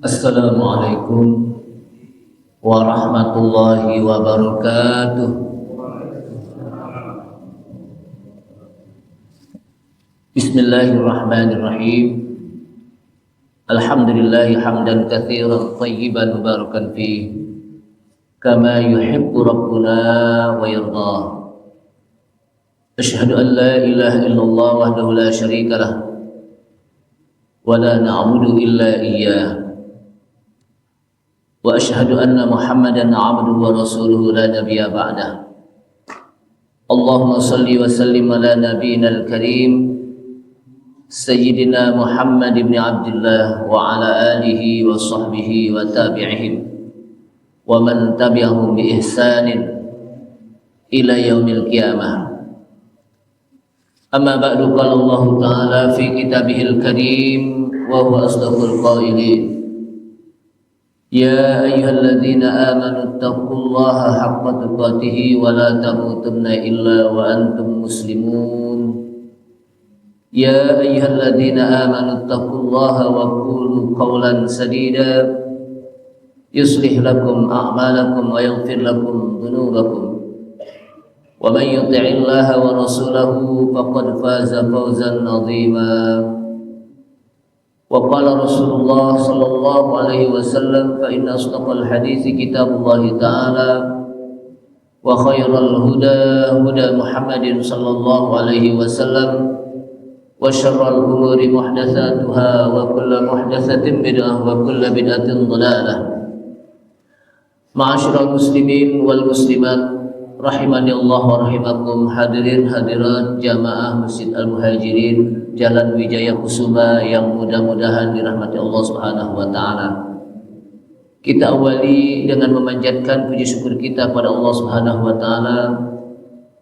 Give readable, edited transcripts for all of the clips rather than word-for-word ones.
Assalamualaikum warahmatullahi wabarakatuh. Bismillahirrahmanirrahim. Alhamdulillahi hamdan katsiran thayyiban mubarakan fihi kama yuhibbu rabbuna wa yarda. Asyhadu an la ilaha illallah wahdahu la syarika lah wa la na'budu illa iyyah. Wa asyhadu anna Muhammadan 'abduhu wa rasuluhu la nabiyya ba'dah. Allahumma salli wa sallim ala nabiyyinal karim Sayyidina Muhammad ibn Abdullah wa ala alihi wa sahbihi wa tabi'ihim wa man tabi'ahum bi ihsanin ila yaumil qiyamah. Amma ba'du, qala Allah ta'ala fi kitabihil karim wa huwa asdaqul qailin. Ya ayyuhalladzina amanu taqullaha haqqa tuqatih wa la tamutunna illa wa antum muslimun. Ya ayyuhalladzina amanu taqullaha wa qulu qawlan sadida yuslih lakum a'malakum wa yaghfir lakum dhunubakum. Wa man yuti'illaha wa rasulahu faqad faza fawzan 'azima. Wa qala Rasulullah sallallahu alaihi wasallam fa inna asdaqal hadithi kitabullah ta'ala wa khairal huda huda Muhammadin sallallahu alaihi wasallam wa syarrul umuri muhdatsatuha wa kullu muhdatsatin bid'ah wa kullu bid'atin dhalalah. Ma'asyiral muslimin wal muslimat rahimani Allah wa rahimakum, hadirin hadirat jamaah Masjid Al-Muhajirin Jalan Wijaya Kusuma yang mudah-mudahan dirahmati Allah Subhanahu wa taala. Kita awali dengan memanjatkan puji syukur kita kepada Allah Subhanahu wa taala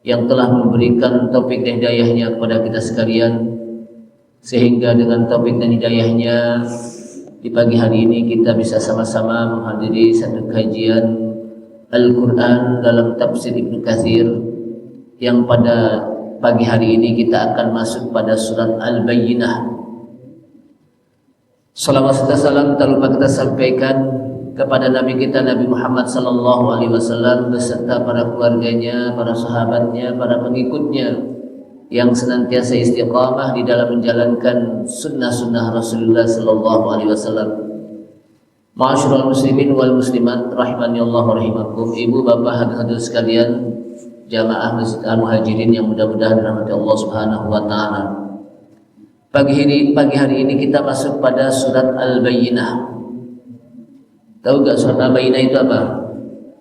yang telah memberikan taufik dan hidayahnya kepada kita sekalian, sehingga dengan taufik dan hidayahnya di pagi hari ini kita bisa sama-sama menghadiri satu kajian Al-Quran dalam tafsir Ibnu Katsir, yang pada pagi hari ini kita akan masuk pada surat Al-Bayyinah. Salawat serta salam tak lupa kita sampaikan kepada Nabi kita Nabi Muhammad sallallahu alaihi wasallam beserta para keluarganya, para sahabatnya, para pengikutnya yang senantiasa istiqamah di dalam menjalankan sunnah-sunnah Rasulullah sallallahu alaihi wasallam. Ma'asyiral muslimin wal muslimat rahimani Allah wa rahimakum, ibu bapak hadirin sekalian jamaah Masjid Al-Muhajirin yang mudah-mudahan dirahmati Allah Subhanahu wa taala. Pagi hari ini kita masuk pada surat Al-Bayyinah. Tahu enggak surat Al-Bayyinah itu apa?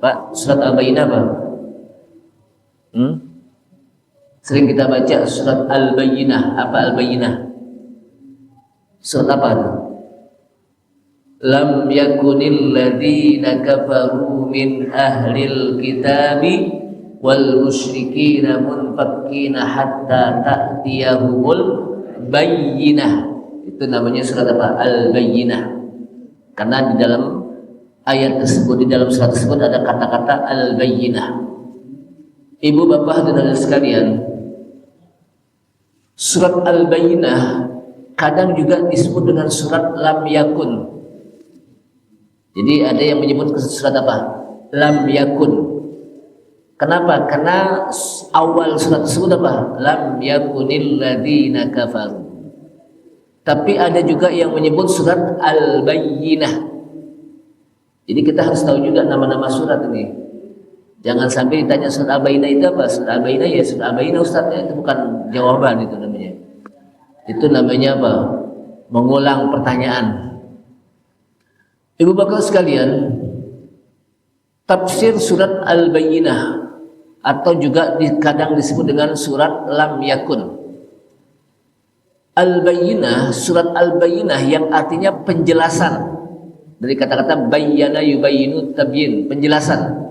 Pak, surat Al-Bayyinah apa? Sering kita baca surat Al-Bayyinah. Apa Al-Bayyinah? Surat apa itu? Lam yakunil ladzina kafaru min ahlil kitabi wal musyrikina munfakkina hatta ta'tiyahumul bayyinah. Itu namanya surat apa? Al-Bayyinah. Karena di dalam ayat tersebut, di dalam surat tersebut ada kata-kata Al-Bayyinah. Ibu bapak hadirin sekalian, surat Al-Bayyinah kadang juga disebut dengan surat Lam Yakun. Jadi ada yang menyebut surat apa? Lam Yakun. Kenapa? Karena awal surat tersebut apa? Lam yakunil ladzina kafaru. Tapi ada juga yang menyebut surat Al-Bayyinah. Jadi kita harus tahu juga nama-nama surat ini. Jangan sampai ditanya surat Al-Bayyinah itu apa? Surat Al-Bayyinah ya surat Al-Bayyinah ustaznya, itu bukan jawaban itu namanya. Itu namanya apa? Mengulang pertanyaan. Ibu bapak sekalian, tafsir surat Al-Bayyinah atau juga kadang disebut dengan surat Lam Yakun. Al-Bayyinah, surat Al-Bayyinah yang artinya penjelasan, dari kata-kata bayyana yubayyinu tabyin, penjelasan.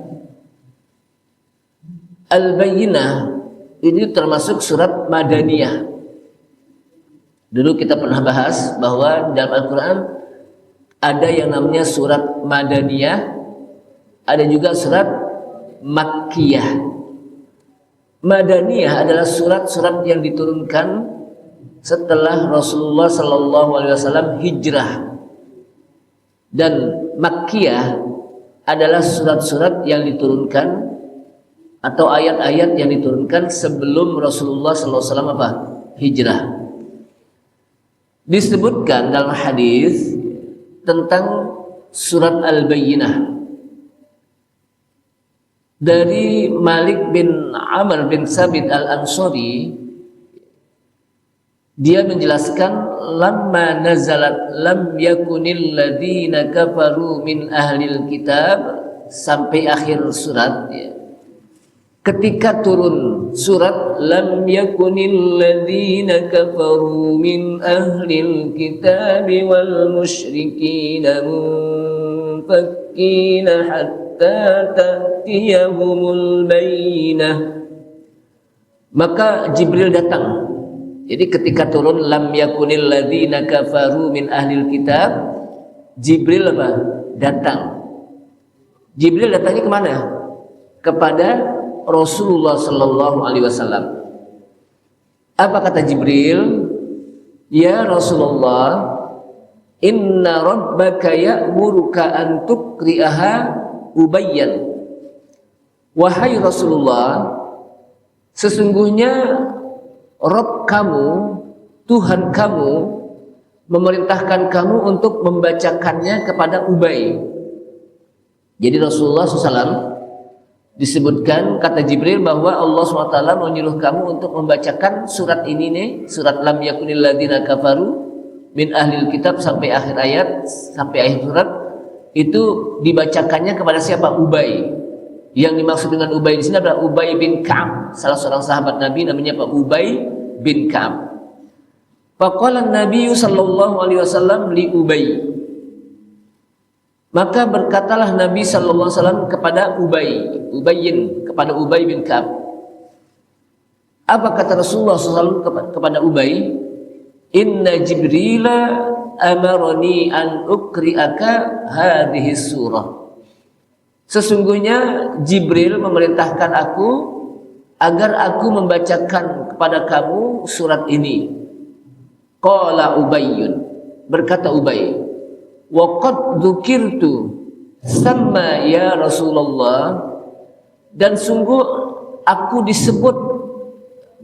Al-Bayyinah ini termasuk surat Madaniyah. Dulu kita pernah bahas bahwa dalam Al-Quran ada yang namanya surat Madaniyah, ada juga surat Makkiyah. Madaniyah adalah surat-surat yang diturunkan setelah Rasulullah sallallahu alaihi wasallam hijrah. Dan Makkiyah adalah surat-surat yang diturunkan atau ayat-ayat yang diturunkan sebelum Rasulullah SAW hijrah. Disebutkan dalam hadis tentang surat Al-Bayyinah dari Malik bin Amr bin Sabit Al-Ansari. Dia menjelaskan lamma nazalat lam yakunil ladina kafaru min ahlil kitab sampai akhir surat ya. Ketika turun surat lam yakunil ladina kafaru min ahlil kitab wal musyrikin munfakkina hatta ta'tiyahumul bayyinah, maka Jibril datang. Jadi ketika turun lam yakunil ladzina kafaru min ahlil kitab, Jibril apa? Datang. Jibril datangnya kemana? Kepada Rasulullah sallallahu alaihi wasallam. Apa kata Jibril? Ya Rasulullah, inna rabbaka ya'muruka an tuqri'aha Ubayyan. Wahai Rasulullah, sesungguhnya Rabb kamu, Tuhan kamu memerintahkan kamu untuk membacakannya kepada Ubay. Jadi Rasulullah SAW disebutkan kata Jibril bahwa Allah SWT menyuruh kamu untuk membacakan surat ini nih, surat lam yakunil ladzina kafaru min ahlil kitab sampai akhir ayat, sampai akhir surat itu dibacakannya kepada siapa? Ubay. Yang dimaksud dengan Ubay di sini adalah Ubay bin Ka'ab, salah seorang sahabat Nabi namanya Pak Ubay bin Ka'ab. Faqala Nabi sallallahu alaihi wasallam li Ubay. Maka berkatalah Nabi sallallahu alaihi wasallam kepada kepada Ubay bin Ka'ab. Apa kata Rasulullah sallallahu kepada Ubay? Inna Jibrila amarani an uqri'aka hadhihi surah. Sesungguhnya Jibril memerintahkan aku agar aku membacakan kepada kamu surat ini. Qala Ubayyun, berkata Ubay, wa qad dzukirtu sama ya Rasulullah, dan sungguh aku disebut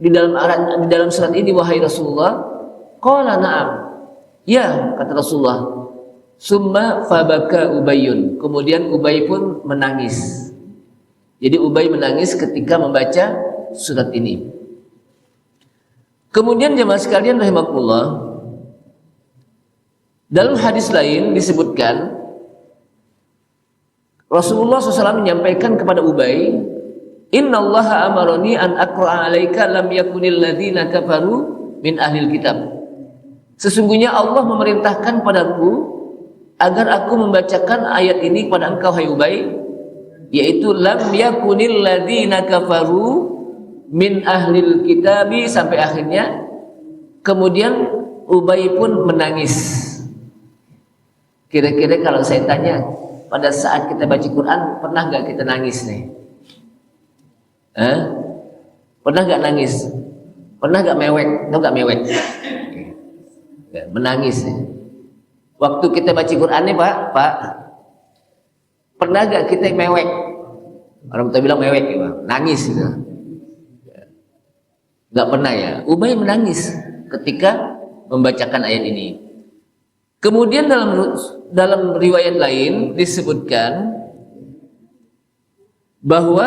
di dalam surat ini wahai Rasulullah. Qala na'am, ya kata Rasulullah. Summa fabaka Ubayyun, kemudian Ubay pun menangis. Jadi Ubay menangis ketika membaca surat ini. Kemudian jemaah sekalian rahimakumullah, dalam hadis lain disebutkan Rasulullah SAW menyampaikan kepada Ubay, innallaha amaroni an aqra'a alaika lam yakunil ladzina kafaru min ahlil kitab. Sesungguhnya Allah memerintahkan padaku agar aku membacakan ayat ini kepada engkau hai Ubay, yaitu lam yakunil ladzina kafaru min ahlil kitabi sampai akhirnya. Kemudian Ubay pun menangis. Kira-kira kalau saya tanya, pada saat kita baca Quran pernah nggak kita nangis nih? Pernah nggak nangis? Pernah nggak mewek? Tahu nggak mewek? Menangis nih. Waktu kita baca Quran nih Pak, pernah gak kita mewek? Orang kita bilang mewek ya, nangis gitu. Gak pernah ya. Ubay menangis ketika membacakan ayat ini. Kemudian dalam riwayat lain disebutkan bahwa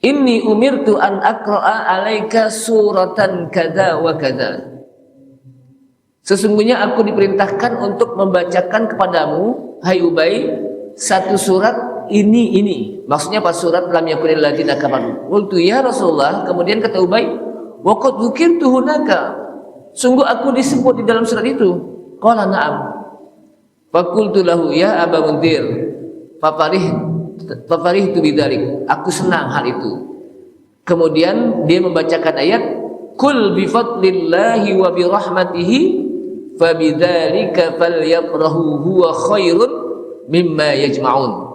inni umirtu an aqra'a alaika suratan kada wa kada. Sesungguhnya aku diperintahkan untuk membacakan kepadamu, hai Ubay, satu surat ini. Maksudnya apa? Surat lam yakunil ladzina kafaru. Qultu ya Rasulullah, kemudian kata Ubay, wa qad dzukirtu hunaka. Sungguh aku disebut di dalam surat itu. Qala na'am. Faqultu lahu ya Aba Munzir, fafarihtu bidzalik. Aku senang hal itu. Kemudian dia membacakan ayat, kul bi fadlillahi wa bi rahmatihi fabidzalika falyafrahu huwa khairun mimma yajma'un.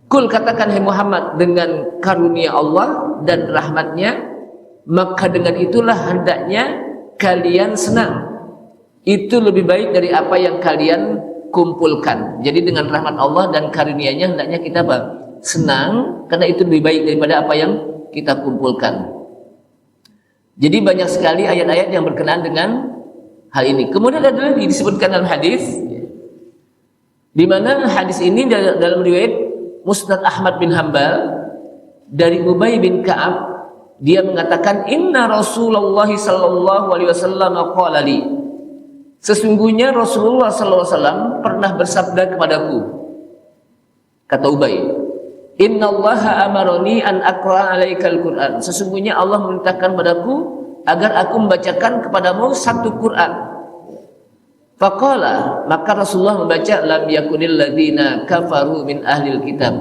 Kul, katakan hai Muhammad, dengan karunia Allah dan rahmatnya, maka dengan itulah hendaknya kalian senang. itu lebih baik dari apa yang kalian kumpulkan. Jadi dengan rahmat Allah dan karunia-Nya hendaknya kita apa? Senang, karena itu lebih baik daripada apa yang kita kumpulkan. Jadi banyak sekali ayat-ayat yang berkenaan dengan hal ini. Kemudian ada lagi disebutkan dalam hadis, di mana hadis ini dalam riwayat Musnad Ahmad bin Hanbal dari Ubay bin Ka'ab, dia mengatakan, inna Rasulullah sallallahu alaihi wasallam qala li, sesungguhnya Rasulullah sallallahu alaihi wasallam pernah bersabda kepadaku, kata Ubay, innallaha amaroni an aqra alaikal Qur'an, sesungguhnya Allah memerintahkan padaku agar aku membacakan kepadamu satu Quran. Faqala, maka Rasulullah membaca lam yakunil ladzina kafaru min ahlil kitab.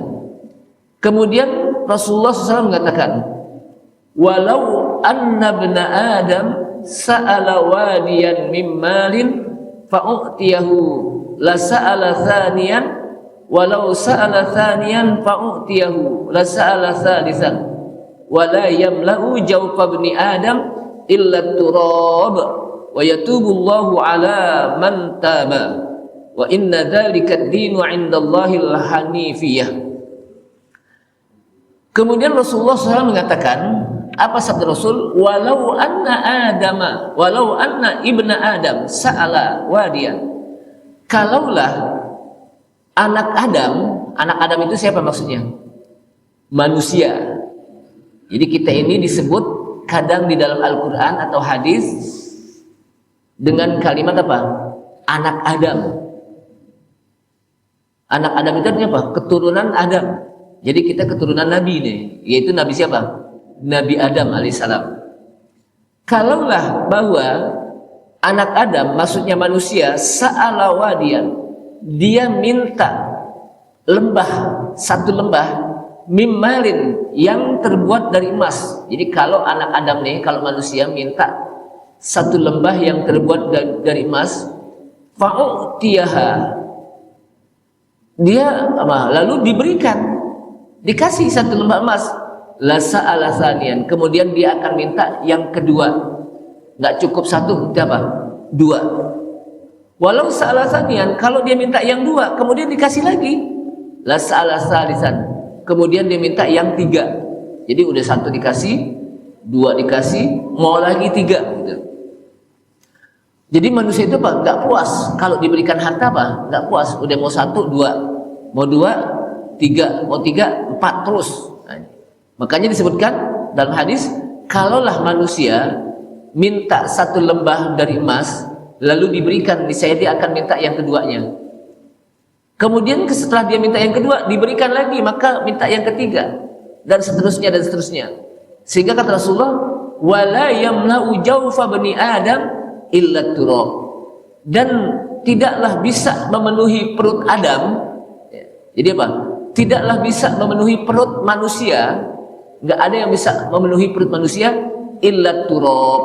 Kemudian Rasulullah SAW mengatakan, walau anna ibna Adam sa'ala wadiyan min malin fa'u'tiyahu la sa'ala thaniyan, walau sa'ala thaniyan fa'u'tiyahu la sa'ala thalithan, wa la yamla'u jawfa ibni Adam illa turab, wa yatubullahu ala man taba, wa inna dzalika ad-dinu 'indallahil hanifiyah. Kemudian Rasulullah SAW mengatakan, apa sabda Rasul? Walau anna ibna Adam sa'ala wadiyan. Kalaulah anak Adam itu siapa maksudnya? Manusia. Jadi kita ini disebut kadang di dalam Al-Quran atau hadis dengan kalimat apa? Anak Adam. Anak Adam itu artinya apa? Keturunan Adam. Jadi kita keturunan Nabi nih, yaitu Nabi siapa? Nabi Adam alaihissalam. Kalaulah bahwa anak Adam, maksudnya manusia, sa'ala wadiyan, dia minta lembah, satu lembah, mimmalin, yang terbuat dari emas. Jadi kalau anak Adam nih, kalau manusia minta satu lembah yang terbuat dari emas, fa'u'tiyaha, dia apa? Lalu dikasih satu lembah emas, la sa'ala thaniyan, kemudian dia akan minta yang kedua. Nggak cukup satu, apa? Dua. Walau sa'ala thaniyan, kalau dia minta yang dua, kemudian dikasih lagi, la sa'ala thalithan, kemudian dia minta yang tiga. Jadi udah satu dikasih, dua dikasih, mau lagi tiga gitu. Jadi manusia itu apa? Nggak puas kalau diberikan harta, apa? Nggak puas, udah mau satu, dua, mau dua, tiga, mau tiga, empat, terus. Nah, makanya disebutkan dalam hadis, kalaulah manusia minta satu lembah dari emas lalu diberikan, niscaya dia akan minta yang keduanya. Kemudian setelah dia minta yang kedua diberikan lagi, maka minta yang ketiga, dan seterusnya dan seterusnya. Sehingga kata Rasulullah, wala yamla'u jawfa bani Adam illa turab, dan tidaklah bisa memenuhi perut Adam. Jadi apa? Tidaklah bisa memenuhi perut manusia, nggak ada yang bisa memenuhi perut manusia illa turab,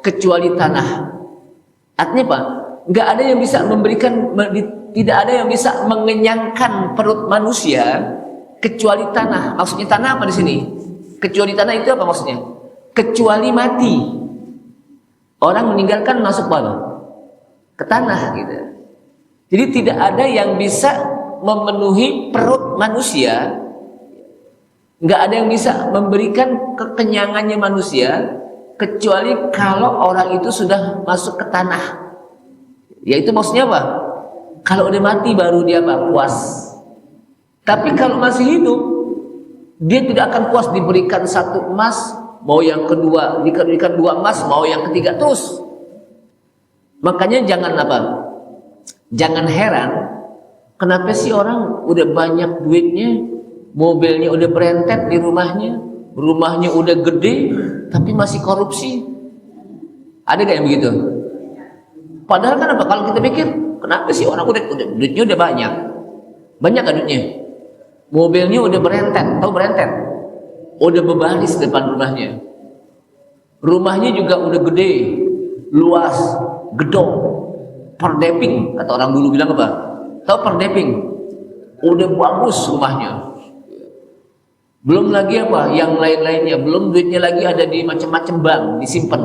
kecuali tanah. Artinya apa? Nggak ada yang bisa memberikan, tidak ada yang bisa mengenyangkan perut manusia kecuali tanah. Maksudnya tanah apa di sini? Kecuali tanah itu apa maksudnya? Kecuali mati. Orang meninggalkan masuk mana? Ke tanah gitu. Jadi tidak ada yang bisa memenuhi perut manusia, nggak ada yang bisa memberikan kekenyangannya manusia kecuali kalau orang itu sudah masuk ke tanah. Yaitu maksudnya apa? Kalau udah mati baru dia apa? Puas. Tapi kalau masih hidup, dia tidak akan puas diberikan satu emas, mau yang kedua diberikan dua emas, mau yang ketiga, terus. Makanya jangan apa? Jangan heran kenapa sih orang udah banyak duitnya, mobilnya udah berentet di rumahnya, rumahnya udah gede, tapi masih korupsi. Ada gak yang begitu? Padahal kan apa? Kalau kita pikir, kenapa sih orang udah duitnya udah banyak gak duitnya? Mobilnya udah berentet, tahu berentet? Udah berbaris depan rumahnya. Rumahnya juga udah gede, luas, gedong, perdeping, kata orang dulu bilang apa? Tahu perdeping? Udah bagus rumahnya. Belum lagi apa? Yang lain-lainnya, belum duitnya lagi ada di macam-macam bank disimpan.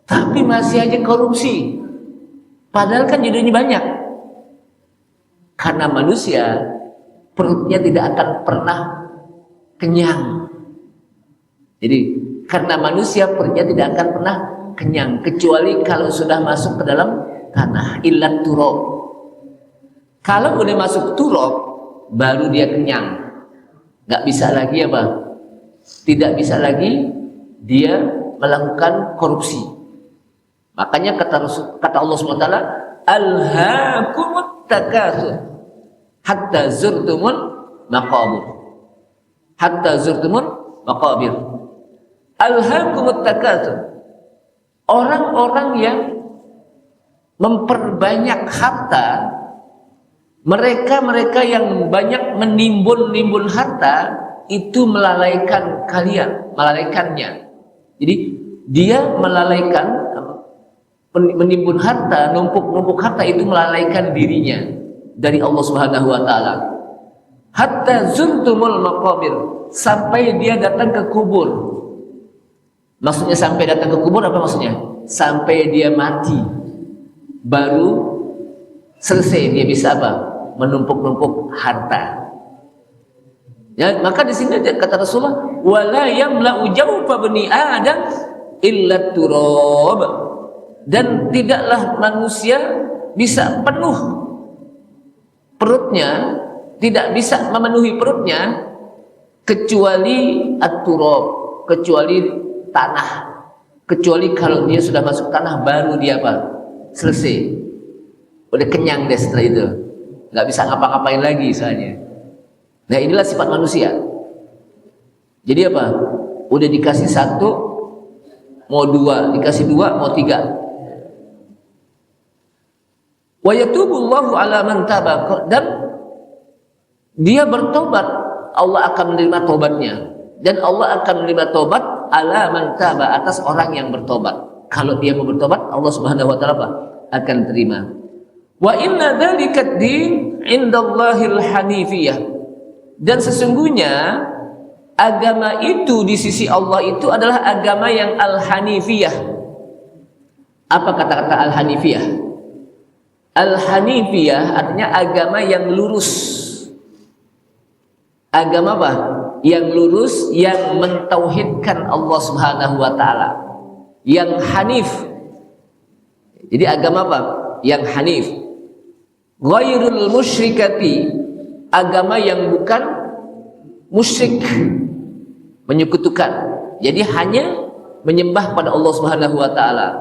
Tapi masih aja korupsi. Padahal kan jodohnya banyak. Karena manusia perutnya tidak akan pernah kenyang. Jadi karena manusia perutnya tidak akan pernah kenyang kecuali kalau sudah masuk ke dalam tanah, illat turab. Kalau udah masuk turab baru dia kenyang. Nggak bisa lagi apa? Tidak bisa lagi dia melakukan korupsi. Makanya kata Allah SWT, alhaakumut takatsur hatta zurtumul maqabir. Hatta zurtumul maqabir. Alhaakumut takatsur. Orang-orang yang memperbanyak harta, mereka yang banyak menimbun harta, itu melalaikan kalian, melalaikannya. Jadi dia melalaikan, menimbun harta, numpuk harta itu melalaikan dirinya dari Allah Subhanahu wa taala. Hatta zurtumul maqabir, sampai dia datang ke kubur. Maksudnya sampai datang ke kubur apa maksudnya? Sampai dia mati baru selesai dia bisa apa? Menumpuk harta. Ya, maka di sini kata Rasulullah, wala yamla'u jawfa bani adam illa turab. Dan tidaklah manusia bisa penuh perutnya, tidak bisa memenuhi perutnya kecuali at-turab, kecuali tanah. Kecuali kalau dia sudah masuk tanah baru dia apa? Selesai. Udah kenyang deh setelah itu. Nggak bisa ngapa-ngapain lagi soalnya. Nah inilah sifat manusia. Jadi apa? Udah dikasih satu, mau dua, dikasih dua, mau tiga. Wa yatubullahu ala man taba, dan dia bertobat, Allah akan menerima tobatnya. Dan Allah akan menerima tobat ala man taba, atas orang yang bertobat. Kalau dia mau bertobat, Allah Subhanahu wa taala akan terima. Wa inna dzalika ad-din 'indallahil hanifiyah. Dan sesungguhnya agama itu di sisi Allah itu adalah agama yang al-hanifiyah. Apa kata-kata al-hanifiyah? Al-hanifiyah artinya agama yang lurus. Agama apa? Yang lurus, yang mentauhidkan Allah Subhanahu wa taala. Yang hanif. Jadi agama apa? Yang hanif. Ghairul musyrikati, agama yang bukan musyrik, menyekutukan. Jadi hanya menyembah pada Allah Subhanahu wa taala.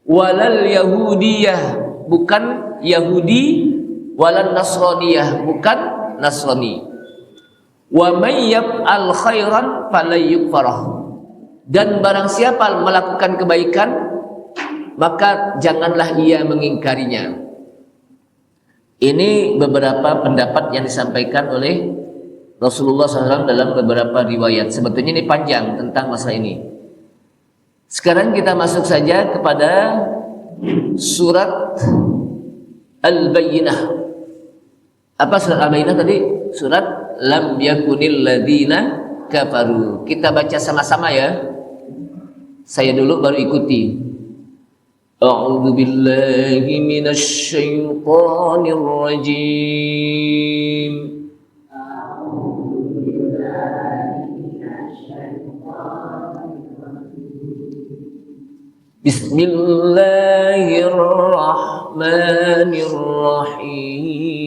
Walal yahudiyah, bukan Yahudi, walal nasraniyah, bukan Nasrani. Wa may yaf'al khairan falyukfarah. Dan barang siapa melakukan kebaikan, maka janganlah ia mengingkarinya. Ini beberapa pendapat yang disampaikan oleh Rasulullah SAW dalam beberapa riwayat. Sebetulnya ini panjang tentang masalah ini. Sekarang kita masuk saja kepada surat Al-Bayyinah. Apa surat Al-Bayyinah tadi? Surat Lam yakunil ladina kafaru. Kita baca sama-sama ya. Saya dulu baru ikuti. A'udzu billahi minasy syaithanir rajim. Bismillahirrahmanirrahim.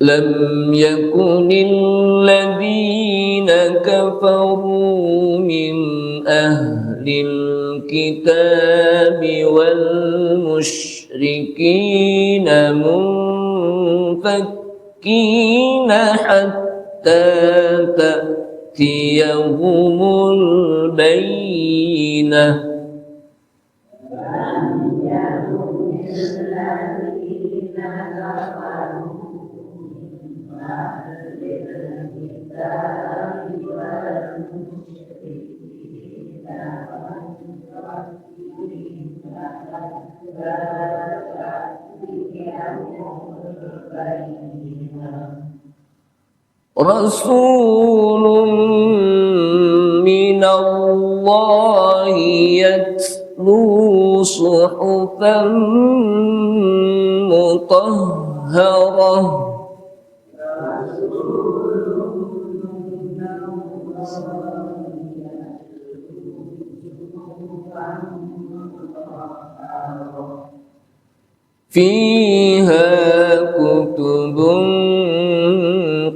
Lam yakunil ladzina kafaru min ahlil kitabi wal musyrikina munfakkina hatta ta'tiyahumul bayyinah. Rasulun minallahi yatlu suhufan mutahharah fiha kutubun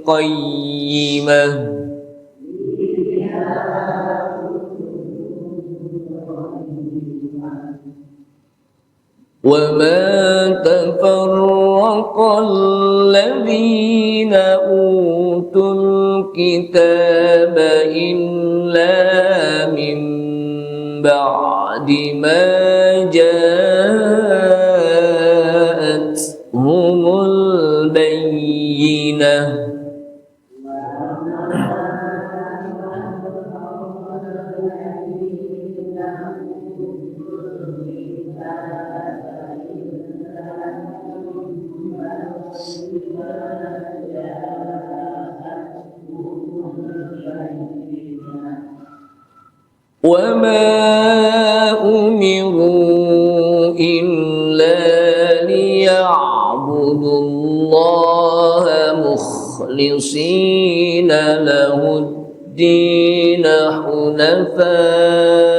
qayyimah wa ma tafarraqal ladzina utul kitaba illa min ba'di ma ja'atuhumul bayyinah وَمَا أُمِرُوا إِلَّا لِيَعْبُدُوا اللَّهَ مُخْلِصِينَ لَهُ الدِّينَ حُنَفَاءَ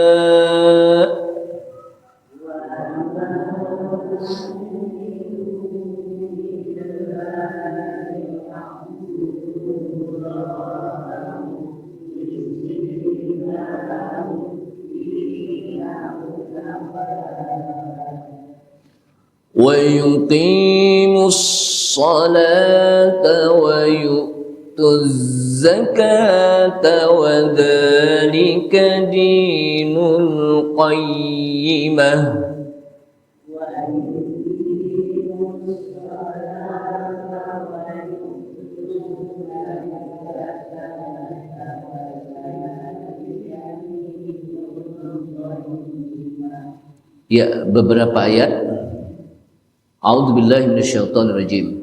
وَيُقِيمُوا الصَّلَاةَ وَيُؤْتُوا الزَّكَاةَ وَذَلِكَ دِينُ الْقَيِّمَةِ Ya, beberapa ayat. A'udzubillahi minasyaitonirrajim.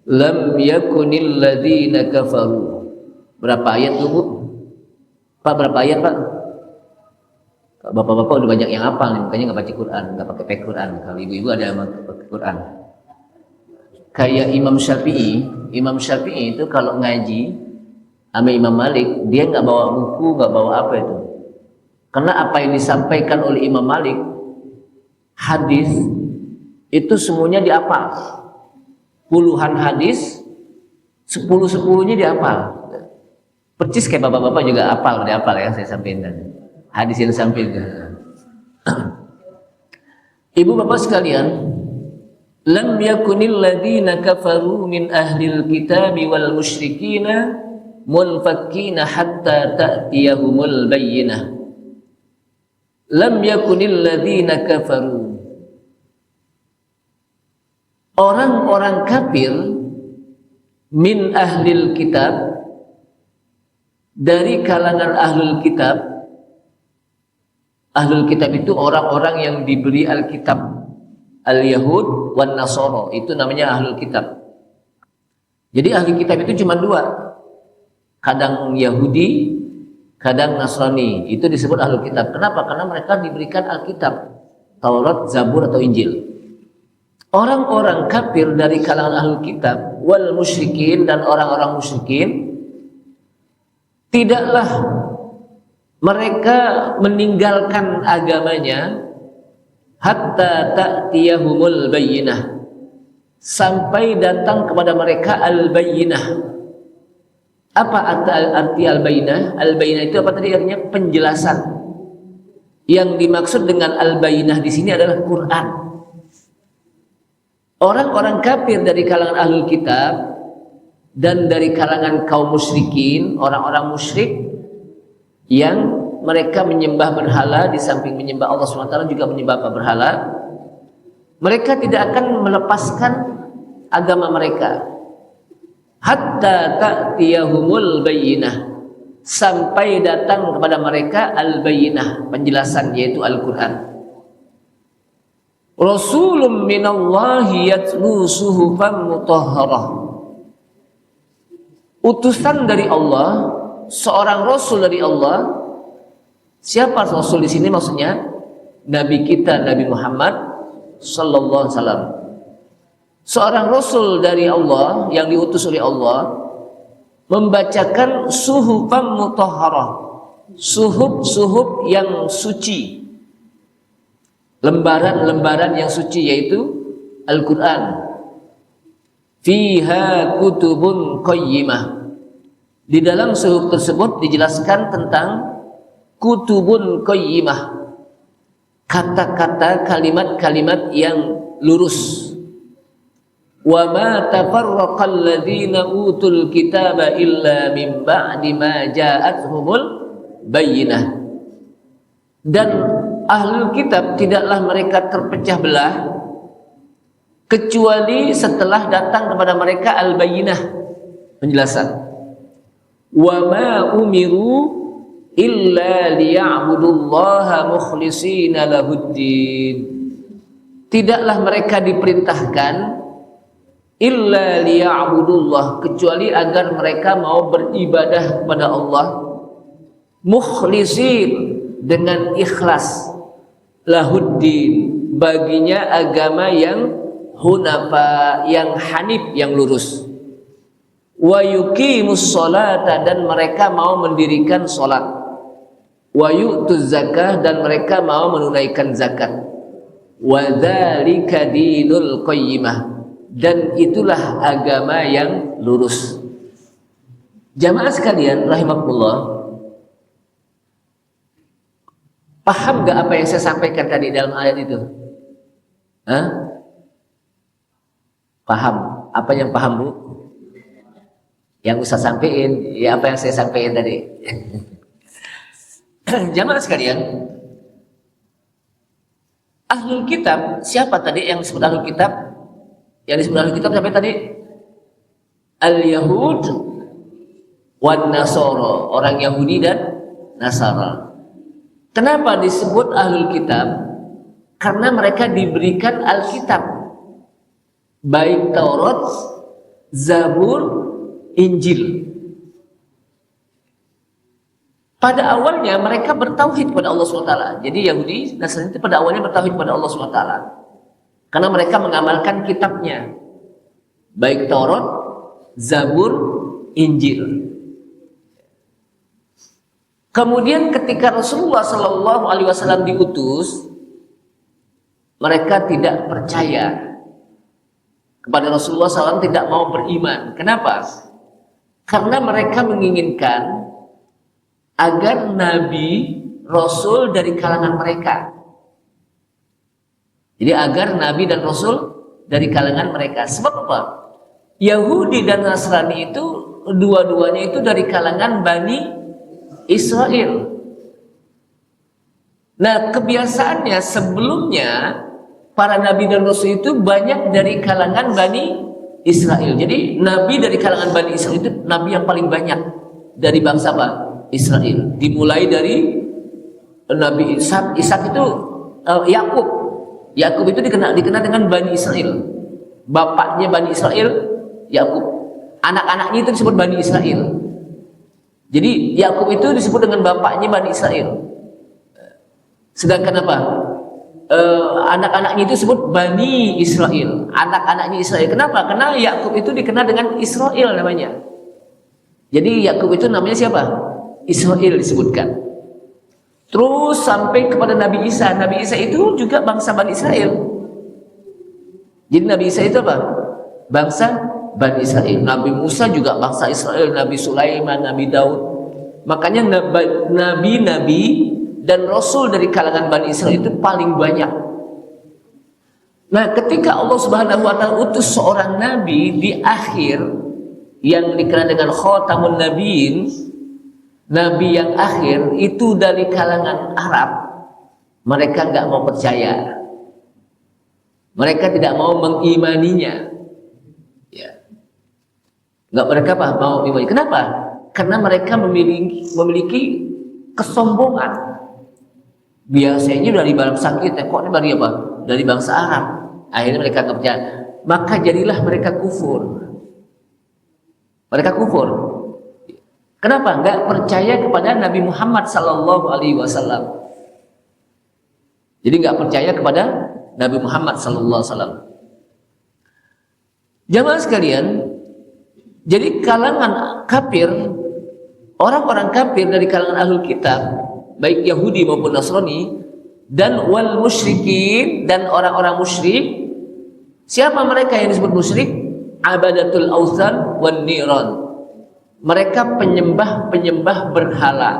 Lam yakunil ladzina kafaru. Berapa ayat tuh, Bu? Pak, berapa ayat, Pak? Bapak-bapak udah banyak yang hafal nih, makanya nggak baca Quran, nggak pakai Quran. Kalau ibu-ibu ada yang pakai Quran. Kayak Imam Syafi'i itu kalau ngaji sama Imam Malik, dia nggak bawa buku, nggak bawa apa itu. Karena apa yang disampaikan oleh Imam Malik, hadis itu semuanya dihafal. Puluhan hadis, 10-10-nya dihafal. Percis kayak bapak-bapak juga hafal, dihafal ya saya sampaikan. Hadis yang disampaikan. Ibu bapak sekalian, lam yakunil ladzina kafaru min ahlil kitabi wal musyrikina munfakkina hatta ta'tiyahumul bayyinah. Lam yakunil ladzina kafaru. Orang-orang kafir min ahlil kitab, dari kalangan ahlul kitab. Ahlul kitab itu orang-orang yang diberi Alkitab, al-Yahud wan Nasara, itu namanya ahlul kitab. Jadi ahlul kitab itu cuma dua, kadang Yahudi, kadang Nasrani, itu disebut ahlul kitab. Kenapa? Karena mereka diberikan Alkitab, Taurat, Zabur atau Injil. Orang-orang kafir dari kalangan ahlul kitab wal musyrikin, dan orang-orang musyrikin, tidaklah mereka meninggalkan agamanya hatta ta'tiyahumul bayyinah, sampai datang kepada mereka al-bayyinah. Apa arti al-bayyinah? Al-bayyinah itu apa tadi artinya? Penjelasan. Yang dimaksud dengan al-bayyinah di sini adalah Quran. Orang-orang kafir dari kalangan ahlul kitab dan dari kalangan kaum musyrikin, orang-orang musyrik yang mereka menyembah berhala, di samping menyembah Allah SWT juga menyembah berhala, mereka tidak akan melepaskan agama mereka hatta ta'tiyahumul bayyinah, sampai datang kepada mereka al-bayyinah, penjelasan, yaitu Al-Quran. Rasulun minallahi yatlu suhufan mutahharah. utusan dari Allah, seorang rasul dari Allah. Siapa rasul di sini maksudnya? Nabi kita Nabi Muhammad sallallahu alaihi wasallam. Seorang rasul dari Allah yang diutus oleh Allah membacakan suhufan mutahharah, suhuf yang suci, lembaran-lembaran yang suci, yaitu Al-Quran. Fiha kutubun qayyimah. Di dalam suhuf tersebut dijelaskan tentang kutubun qayyimah, kata-kata, kalimat-kalimat yang lurus. Wa ma tafarraqal ladzina utul kitaba illa min ba'di ma ja'atuhumul bayyinah. Dan ahlul kitab tidaklah mereka terpecah belah kecuali setelah datang kepada mereka al-bayyinah, penjelasan. Wa ma umiru illa liya'budullaha mukhlishina lahuddin. Tidaklah mereka diperintahkan illa liya'budullah, kecuali agar mereka mau beribadah kepada Allah mukhlisin, dengan ikhlas, lahuddin, baginya agama yang hunafa, yang hanif, yang lurus. Wa yuqimus sholata, dan mereka mau mendirikan sholat. Wa yu'tuz zakah, dan mereka mau menunaikan zakat. Wa dzalika dinul qayyimah, dan itulah agama yang lurus. Jamaah sekalian rahimakumullah, paham gak apa yang saya sampaikan tadi dalam ayat itu? Hah? Paham? Apa yang paham, Bu? Yang Ustaz sampaikan, ya apa yang saya sampaikan tadi. Jamaah sekalian, ahlul kitab, siapa tadi yang disebut ahlul kitab? Yang disebut ahlul kitab siapa tadi? Al-Yahud wan Nasara, orang Yahudi dan Nasara. Kenapa disebut ahlul kitab? Karena mereka diberikan Alkitab, baik Taurat, Zabur, Injil. Pada awalnya mereka bertauhid kepada Allah SWT. Jadi Yahudi, Nasrani itu pada awalnya bertauhid kepada Allah SWT, karena mereka mengamalkan kitabnya, baik Taurat, Zabur, Injil. Kemudian ketika Rasulullah SAW diutus, mereka tidak percaya kepada Rasulullah SAW, tidak mau beriman. Kenapa? Karena mereka menginginkan agar Nabi, Rasul dari kalangan mereka. Jadi agar Nabi dan Rasul dari kalangan mereka. Sebab apa? Yahudi dan Nasrani itu dua-duanya itu dari kalangan Bani Israel. Nah, kebiasaannya sebelumnya para nabi dan rasul itu banyak dari kalangan Bani Israel. Jadi nabi dari kalangan Bani Israel itu nabi yang paling banyak dari bangsa apa? Israel. Dimulai dari Nabi Ishak itu Yakub. Yakub itu dikenal dengan Bani Israel. Bapaknya Bani Israel Yakub. Anak-anaknya itu disebut Bani Israel. Jadi Yakub itu disebut dengan bapaknya Bani Israel. Sedangkan apa? Anak-anaknya itu disebut Bani Israel. Anak-anaknya Israel. Kenapa? Karena Yakub itu dikenal dengan Israel namanya. Jadi Yakub itu namanya siapa? Israel disebutkan. Terus sampai kepada Nabi Isa. Nabi Isa itu juga bangsa Bani Israel. Jadi Nabi Isa itu apa? Bangsa Bani Israel. Nabi Musa juga bangsa Israel, Nabi Sulaiman, Nabi Daud. Makanya nabi-nabi dan rasul dari kalangan Bani Israel itu paling banyak. Nah, ketika Allah Subhanahu wa taala utus seorang nabi di akhir yang dikenal dengan khatamun nabiyyin, nabi yang akhir itu dari kalangan Arab, mereka nggak mau percaya. Mereka tidak mau mengimaninya. Nggak, mereka apa? Mau imani. Kenapa? Karena mereka memiliki kesombongan. Biasanya dari bangsa kita, kok ini dari apa? Dari bangsa Arab. Akhirnya mereka nggak percaya. Maka jadilah mereka kufur. Mereka kufur. Kenapa? Enggak percaya kepada Nabi Muhammad sallallahu alaihi wasallam. Jadi enggak percaya kepada Nabi Muhammad sallallahu alaihi wasallam. Jamaah sekalian, jadi kalangan kafir, orang-orang kafir dari kalangan ahlul kitab, baik Yahudi maupun Nasrani, dan wal musyrikin, dan orang-orang musyrik. Siapa mereka yang disebut musyrik? Abadatul authan wan niran. Mereka penyembah-penyembah berhala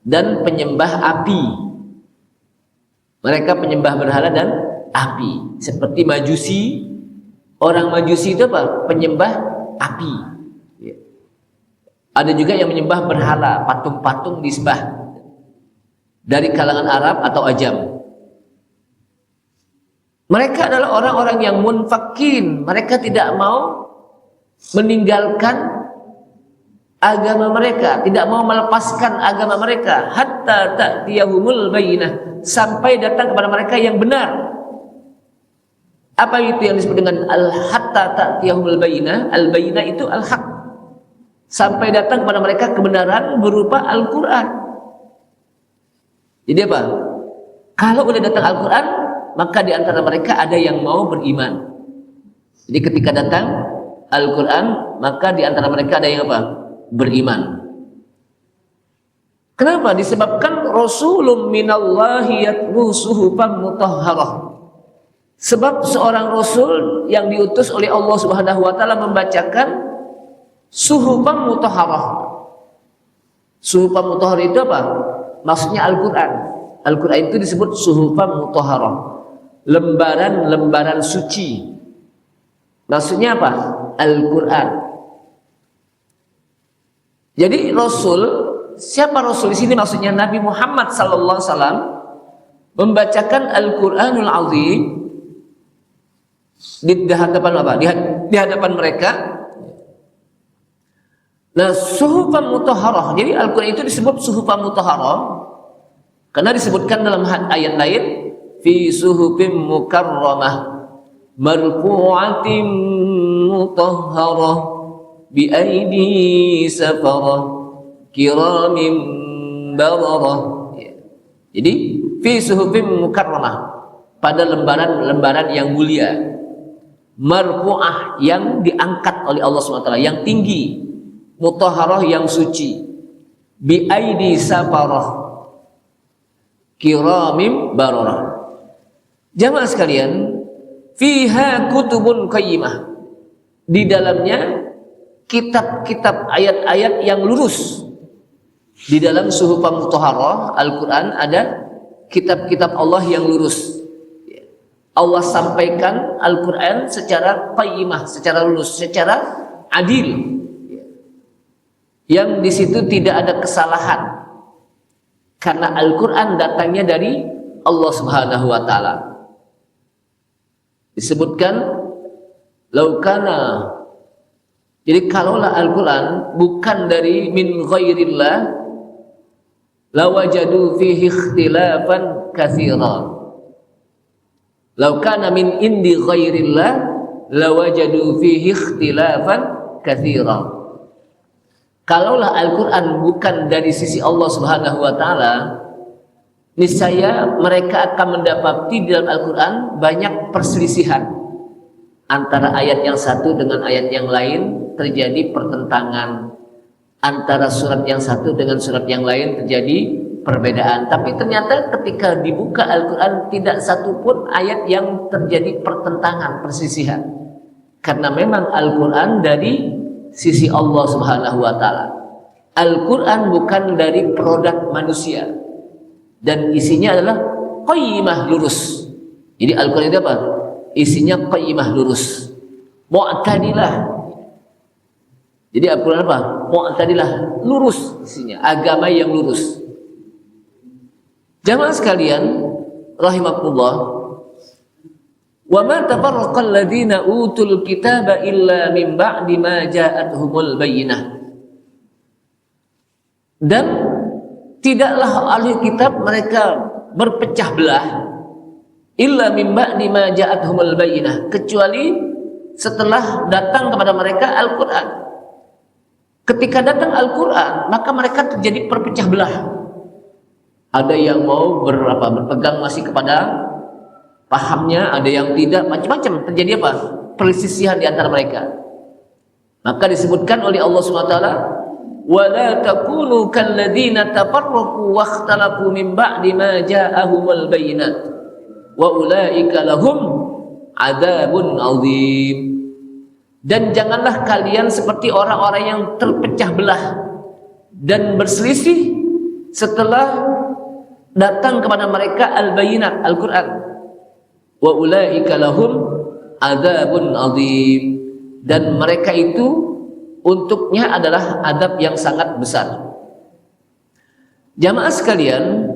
dan penyembah api. Mereka penyembah berhala dan api. Seperti Majusi. Orang Majusi itu apa? Penyembah api. Ada juga yang menyembah berhala, patung-patung disembah dari kalangan Arab atau Ajam. Mereka adalah orang-orang yang munfakin. Mereka tidak mau meninggalkan agama mereka, tidak mau melepaskan agama mereka, hatta ta'tiyahumul bayyinah, sampai datang kepada mereka yang benar. Apa itu yang disebut dengan hatta ta'tiyahumul bayyinah? Al-bayyinah itu al-haq. Sampai datang kepada mereka kebenaran berupa Al-Qur'an. Jadi apa? Kalau udah datang Al-Qur'an, maka di antara mereka ada yang mau beriman. Jadi ketika datang Al-Qur'an, maka di antara mereka ada yang apa? Beriman. Kenapa? Disebabkan Rasulun minallahi yatlu suhufan mutahharah. Sebab seorang Rasul yang diutus oleh Allah Subhanahu wa taala membacakan suhufan mutahharah. Suhufan mutahharah itu apa? Maksudnya Al-Qur'an. Al-Qur'an itu disebut suhufan mutahharah. Lembaran-lembaran suci. Maksudnya apa? Al-Qur'an. Jadi Rasul, siapa Rasul di sini? Maksudnya Nabi Muhammad sallallahu alaihi wasallam membacakan Al-Qur'anul Azim di hadapan apa? Di hadapan mereka. Nah, suhufan mutahharah. Jadi Al-Qur'an itu disebut suhufan mutahharah karena disebutkan dalam ayat lain fi suhufim mukarramah marfu'atin mutahharah bi aidi safarah kiramin bararah. Jadi fi suhufim mukarramah, pada lembaran-lembaran yang mulia, marfu'ah yang diangkat oleh Allah SWT, yang tinggi, mutahharah yang suci, bi aidi safarah kiramim bararah. Jamaah sekalian, fiha kutubun qayyimah, di dalamnya kitab-kitab ayat-ayat yang lurus. Di dalam suhufan mutahharah Al-Quran ada kitab-kitab Allah yang lurus. Allah sampaikan Al-Quran secara qayyimah, secara lurus, secara adil, yang di situ tidak ada kesalahan, karena Al-Quran datangnya dari Allah Subhanahu wa taala. Disebutkan laukana, jadi kalaulah Al-Quran bukan dari min ghairillah, lawajadu fihi ikhtilafan katsiran. Lau kana min indi ghairillah lawajadu fihi ikhtilafan katsiran. Kalaulah Al-Quran bukan dari sisi Allah Subhanahu wa taala, niscaya mereka akan mendapati di dalam Al-Quran banyak perselisihan antara ayat yang satu dengan ayat yang lain. Terjadi pertentangan antara surat yang satu dengan surat yang lain, terjadi perbedaan. Tapi ternyata ketika dibuka Al-Quran tidak satu pun ayat yang terjadi pertentangan, persisihan, karena memang Al-Quran dari sisi Allah Subhanahu wa taala. Al-Quran bukan dari produk manusia, dan isinya adalah qayyimah, lurus. Jadi Al-Quran itu apa? Isinya qayyimah, lurus, mu'tadilah. Jadi Al-Quran apa? Mu'tadilah, lurus isinya, agama yang lurus. Jamaah sekalian rahimakumullah, wa ma tafarraqal ladzina utul kitaba illa min ba'di ma ja'atuhumul bayyinah. Dan tidaklah ahli kitab mereka berpecah belah illa min ba'di ma ja'atuhumul bayyinah, kecuali setelah datang kepada mereka Al-Quran. Ketika datang Al-Quran, maka mereka terjadi perpecah belah. Ada yang mau berpegang masih kepada pahamnya, ada yang tidak, macam-macam terjadi apa? Perselisihan di antara mereka. Maka disebutkan oleh Allah SWT, وَلَا تَكُونُوا كَالَّذِينَ تَفَرَّقُوا وَاخْتَلَفُوا مِنْ بَعْدِ مَا جَاءَهُمُ الْبَيِّنَاتُ وَأُولَئِكَ لَهُمْ عَذَابٌ عَظِيمٌ. Dan janganlah kalian seperti orang-orang yang terpecah belah dan berselisih setelah datang kepada mereka al-bayinat, Al-Quran. Wa ulaika lahum adzabun adzim. Dan mereka itu untuknya adalah adab yang sangat besar. Jamaah sekalian,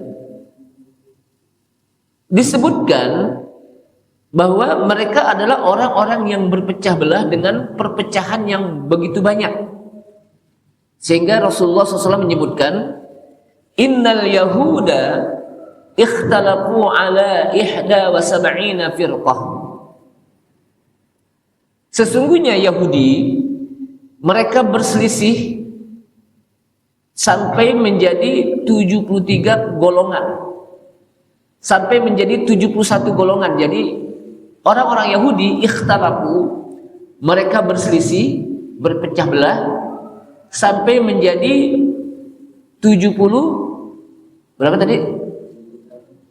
disebutkan bahwa mereka adalah orang-orang yang berpecah belah dengan perpecahan yang begitu banyak, sehingga Rasulullah SAW menyebutkan, innal yahuda ikhtalafu ala 71 firqah. Sesungguhnya Yahudi mereka berselisih sampai menjadi 73 golongan, sampai menjadi 71 golongan. Jadi orang-orang Yahudi ikhtalafu, mereka berselisih, berpecah belah sampai menjadi 70 berapa tadi?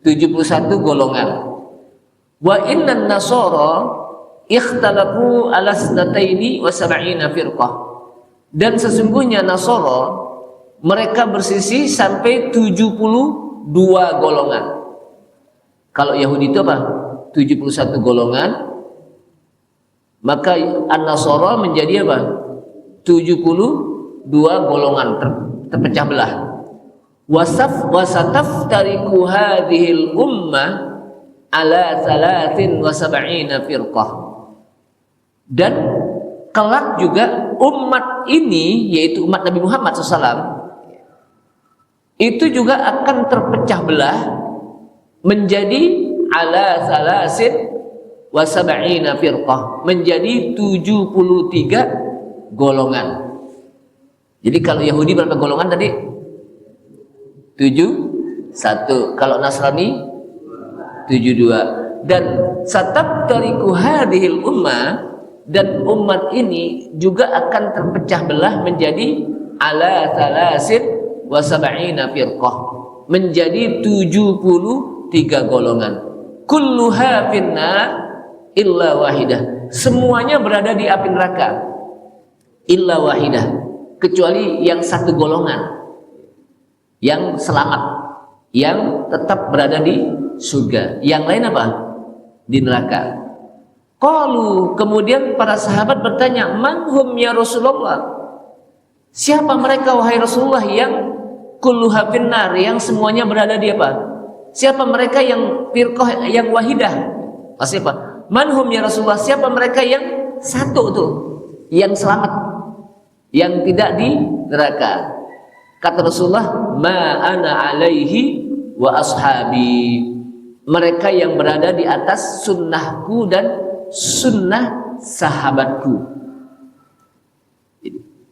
71 golongan. Wa innan nasara ikhtalafu ala snataini wa sab'ina firqah. Dan sesungguhnya Nasara mereka bersisi sampai 72 golongan. Kalau Yahudi itu apa? 71 golongan. Maka An-Nasara menjadi apa? 72 golongan terpecah belah. Wasataftariqu hadhil ummah ala 73 firqah. Dan kelak juga umat ini, yaitu umat Nabi Muhammad SAW, itu juga akan terpecah belah menjadi ala 73 firqah, menjadi 73 golongan. Jadi kalau Yahudi berapa golongan tadi? 71. Kalau Nasrani 72. Dan satabtariqu hadhil ummah, dan umat ini juga akan terpecah belah menjadi ala 73 firqah, menjadi 73 golongan. Kulluha finnar illa wahidah. Semuanya berada di api neraka illa wahidah, kecuali yang satu golongan yang selamat, yang tetap berada di surga. Yang lain apa? Di neraka. Qalu, kemudian para sahabat bertanya, man hum ya Rasulullah? Siapa mereka wahai Rasulullah yang kulluha finnar, yang semuanya berada di apa? Siapa mereka yang firqah, yang wahidah? Siapa? Man hum ya Rasulullah? Siapa mereka yang satu tuh, yang selamat, yang tidak di neraka? Kata Rasulullah, ma ana alaihi wa ashabi. Mereka yang berada di atas sunnahku dan sunnah sahabatku.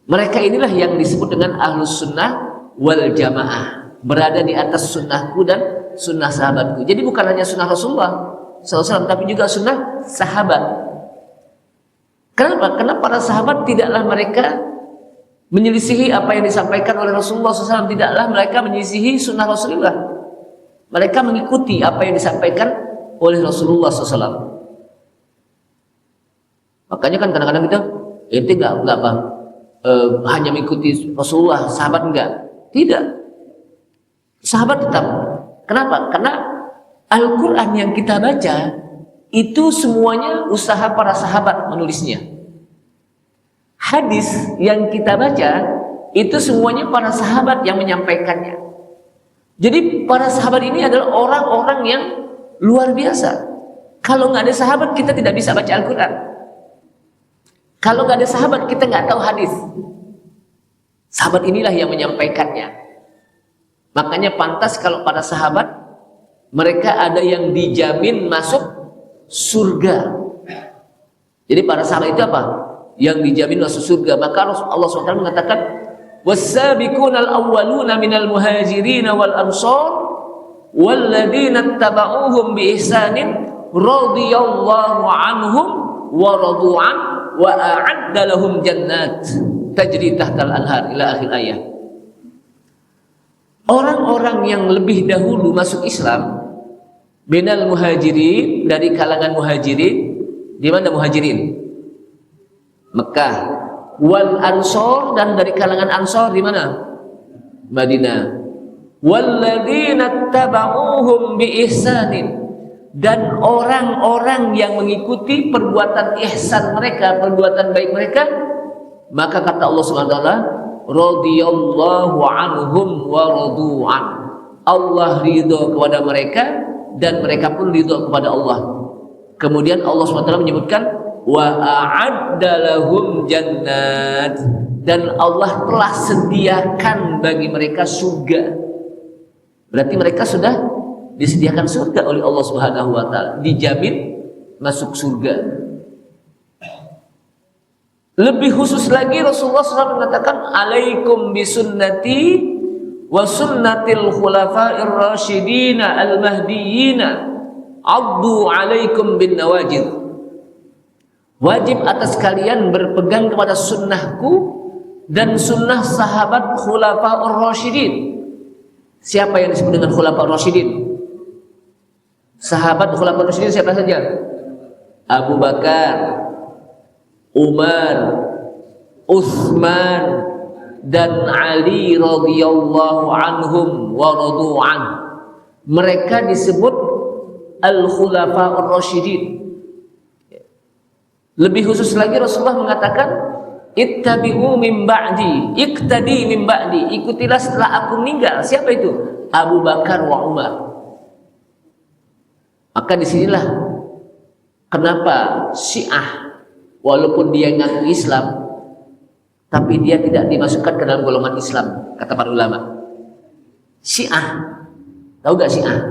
Mereka inilah yang disebut dengan ahlus sunnah wal jamaah, berada di atas sunnahku dan sunnah sahabatku. Jadi bukan hanya sunnah Rasulullah SAW, tapi juga sunnah sahabat. Kenapa? Karena para sahabat tidaklah mereka menyelisihi apa yang disampaikan oleh Rasulullah SAW. Tidaklah mereka menyelisihi sunnah Rasulullah. Mereka mengikuti apa yang disampaikan oleh Rasulullah SAW. Makanya kan kadang-kadang kita ente enggak apa hanya mengikuti Rasulullah, sahabat enggak. Tidak. Sahabat tetap. Kenapa? Karena Al-Quran yang kita baca itu semuanya usaha para sahabat menulisnya. Hadis yang kita baca itu semuanya para sahabat yang menyampaikannya. Jadi para sahabat ini adalah orang-orang yang luar biasa. Kalau nggak ada sahabat kita tidak bisa baca Al-Quran. Kalau nggak ada sahabat kita nggak tahu hadis. Sahabat inilah yang menyampaikannya. Makanya pantas kalau para sahabat mereka ada yang dijamin masuk surga. Jadi para sahabat itu apa? yang dijamin masuk surga. Maka Allah SWT mengatakan, was-sabiqunal awwaluna minal muhajirin wal ansar walladzina ittaba'uuhum bi ihsanin radhiyallahu anhum wa radu an wa a'adda lahum jannat tajri tahtal anhar ila akhir ayat. Orang-orang yang lebih dahulu masuk Islam minal muhajirin, dari kalangan muhajirin. Di mana muhajirin? Mekah. Wal ansor, dan dari kalangan ansor di mana? Madinah. Walladzina tabauhum bi ihsanin, dan orang-orang yang mengikuti perbuatan ihsan mereka, perbuatan baik mereka, maka kata Allah Subhanahu wa taala, radhiyallahu anhum wa radu'an. Allah ridho kepada mereka dan mereka pun ridho kepada Allah. Kemudian Allah Subhanahu wa taala menyebutkan wa a'adda lahum jannat, dan Allah telah sediakan bagi mereka surga. Berarti mereka sudah disediakan surga oleh Allah Subhanahu wa taala, dijamin masuk surga. Lebih khusus lagi Rasulullah SAW mengatakan, alaikum bisunnati wa sunnatil khulafa'ir rasyidin al-mahdiyyin addu alaikum bin nawajid. Wajib atas kalian berpegang kepada sunnahku dan sunnah sahabat khulafa'ur rasyidin. Siapa yang disebut dengan khulafa'ur rasyidin? Sahabat khulafa'ur rasyidin siapa saja? Abu Bakar, Umar, Utsman, dan Ali radhiyallahu anhum wa radu'an. Mereka disebut al-khulafa'ur rasyidin. Lebih khusus lagi Rasulullah mengatakan, ittabi'u min ba'di, iqtadi min ba'di, ikutilah setelah aku meninggal. Siapa itu? Abu Bakar wa Umar. Maka disinilah kenapa Syiah, walaupun dia ngaku Islam, tapi dia tidak dimasukkan ke dalam golongan Islam, kata para ulama. Syiah, tahu gak Syiah?